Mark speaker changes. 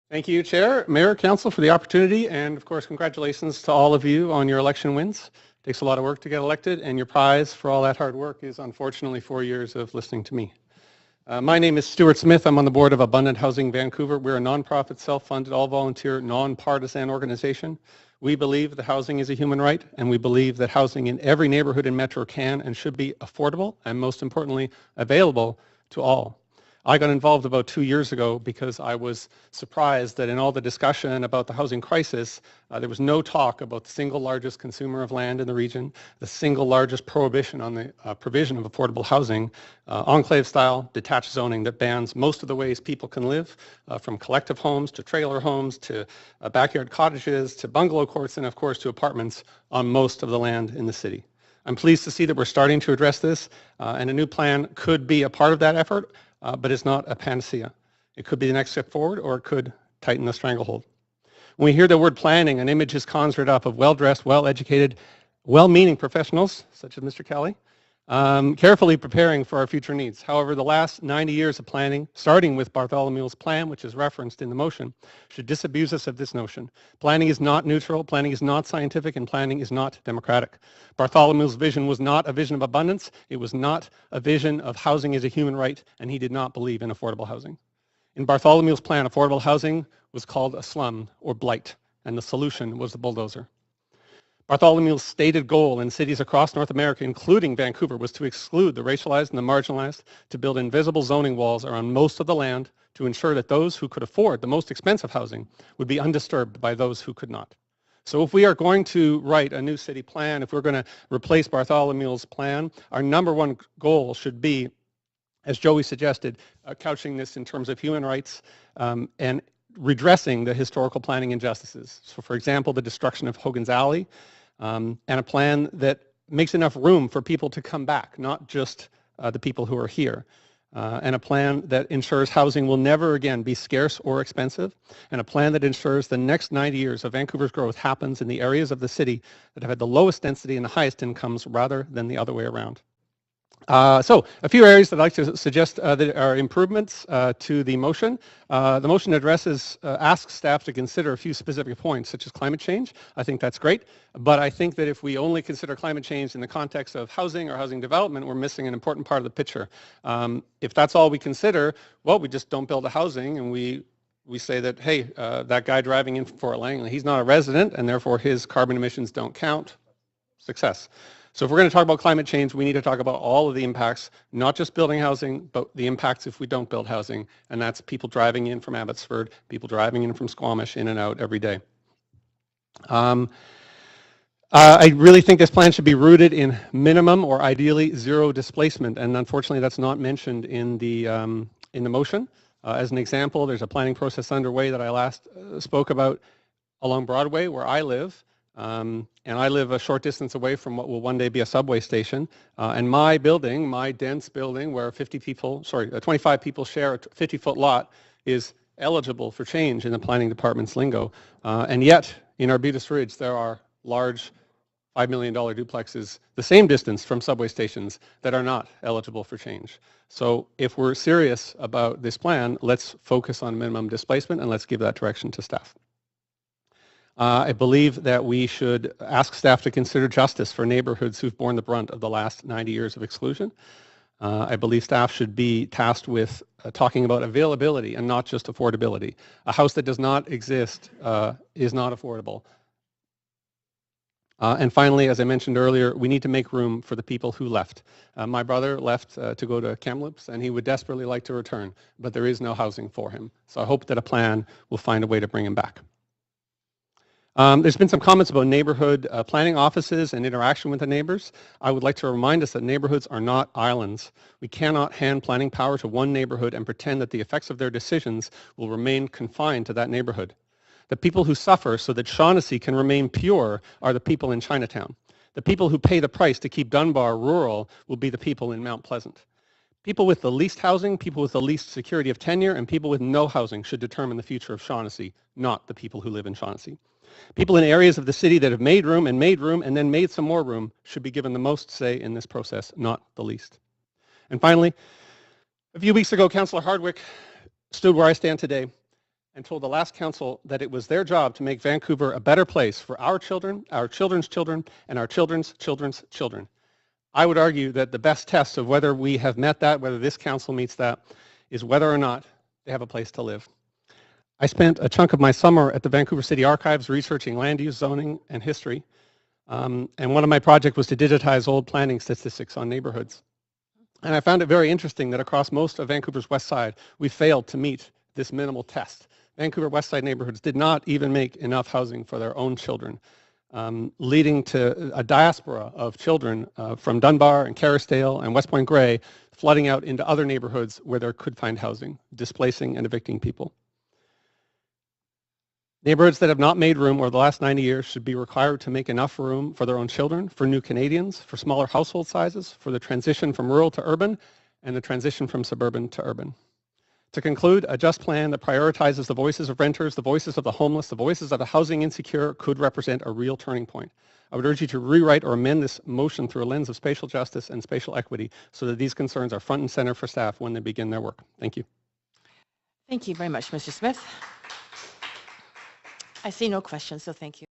Speaker 1: Thank you, Chair, Mayor, Council, for the opportunity, and of course, congratulations to all of you on your election wins. It takes a lot of work to get elected, and your prize for all that hard work is unfortunately 4 years of listening to me. My name is Stuart Smith. I'm on the board of Abundant Housing Vancouver. We're a nonprofit, self-funded, all-volunteer, non-partisan organization. We believe that housing is a human right, and we believe that housing in every neighborhood in Metro can and should be affordable, and most importantly, available to all. I got involved about 2 years ago because I was surprised that in all the discussion about the housing crisis, there was no talk about the single largest consumer of land in the region, the single largest prohibition on the provision of affordable housing, enclave-style detached zoning that bans most of the ways people can live, from collective homes to trailer homes to backyard cottages to bungalow courts and, of course, to apartments on most of the land in the city. I'm pleased to see that we're starting to address this, and a new plan could be a part of that effort, but it's not a panacea. It could be the next step forward, or it could tighten the stranglehold. When we hear the word planning, an image is conjured up of well-dressed, well-educated, well-meaning professionals, such as Mr. Kelly, carefully preparing for our future needs. However, the last 90 years of planning, starting with Bartholomew's plan, which is referenced in the motion, should disabuse us of this notion. Planning is not neutral, planning is not scientific, and planning is not democratic. Bartholomew's vision was not a vision of abundance, it was not a vision of housing as a human right, and he did not believe in affordable housing. In Bartholomew's plan, affordable housing was called a slum or blight, and the solution was the bulldozer. Bartholomew's stated goal in cities across North America, including Vancouver, was to exclude the racialized and the marginalized, to build invisible zoning walls around most of the land to ensure that those who could afford the most expensive housing would be undisturbed by those who could not. So if we are going to write a new city plan, if we're going to replace Bartholomew's plan, our number one goal should be, as Joey suggested, couching this in terms of human rights and redressing the historical planning injustices. So for example, the destruction of Hogan's Alley, and a plan that makes enough room for people to come back, not just the people who are here. And a plan that ensures housing will never again be scarce or expensive, and a plan that ensures the next 90 years of Vancouver's growth happens in the areas of the city that have had the lowest density and the highest incomes rather than the other way around. So a few areas that I'd like to suggest that are improvements to the motion. The motion asks staff to consider a few specific points, such as climate change. I think that's great, but I think that if we only consider climate change in the context of housing or housing development, we're missing an important part of the picture. If that's all we consider, well, we just don't build a housing, and we say that, hey, that guy driving in from Fort Langley, he's not a resident, and therefore his carbon emissions don't count. Success. So if we're going to talk about climate change, we need to talk about all of the impacts, not just building housing, but the impacts if we don't build housing, and that's people driving in from Abbotsford, people driving in from Squamish, in and out every day. I really think this plan should be rooted in minimum or ideally zero displacement, and unfortunately that's not mentioned in the motion. As an example, there's a planning process underway that I last spoke about along Broadway, where I live. And I live a short distance away from what will one day be a subway station. And my building, my dense building, where 25 people share a 50-foot lot, is eligible for change in the planning department's lingo. And yet, in Arbutus Ridge, there are large $5 million duplexes the same distance from subway stations that are not eligible for change. So if we're serious about this plan, let's focus on minimum displacement and let's give that direction to staff. I believe that we should ask staff to consider justice for neighborhoods who've borne the brunt of the last 90 years of exclusion. I believe staff should be tasked with talking about availability and not just affordability. A house that does not exist is not affordable. And finally, as I mentioned earlier, we need to make room for the people who left. My brother left to go to Kamloops, and he would desperately like to return, but there is no housing for him. So I hope that a plan will find a way to bring him back. There's been some comments about neighborhood planning offices and interaction with the neighbors. I would like to remind us that neighborhoods are not islands. We cannot hand planning power to one neighborhood and pretend that the effects of their decisions will remain confined to that neighborhood. The people who suffer so that Shaughnessy can remain pure are the people in Chinatown. The people who pay the price to keep Dunbar rural will be the people in Mount Pleasant. People with the least housing, people with the least security of tenure, and people with no housing should determine the future of Shaughnessy, not the people who live in Shaughnessy. People in areas of the city that have made room and then made some more room should be given the most say in this process, not the least. And finally, a few weeks ago, Councillor Hardwick stood where I stand today and told the last council that it was their job to make Vancouver a better place for our children, our children's children, and our children's children's children. I would argue that the best test of whether we have met that, whether this council meets that, is whether or not they have a place to live. I spent a chunk of my summer at the Vancouver City Archives researching land use, zoning, and history. And one of my projects was to digitize old planning statistics on neighborhoods. And I found it very interesting that across most of Vancouver's west side, we failed to meet this minimal test. Vancouver west side neighborhoods did not even make enough housing for their own children, leading to a diaspora of children from Dunbar and Kerrisdale and West Point Grey flooding out into other neighborhoods where they could find housing, displacing and evicting people. Neighborhoods that have not made room over the last 90 years should be required to make enough room for their own children, for new Canadians, for smaller household sizes, for the transition from rural to urban, and the transition from suburban to urban. To conclude, a just plan that prioritizes the voices of renters, the voices of the homeless, the voices of the housing insecure could represent a real turning point. I would urge you to rewrite or amend this motion through a lens of spatial justice and spatial equity so that these concerns are front and center for staff when they begin their work. Thank you.
Speaker 2: Thank you very much, Mr. Smith. I see no questions, so thank you.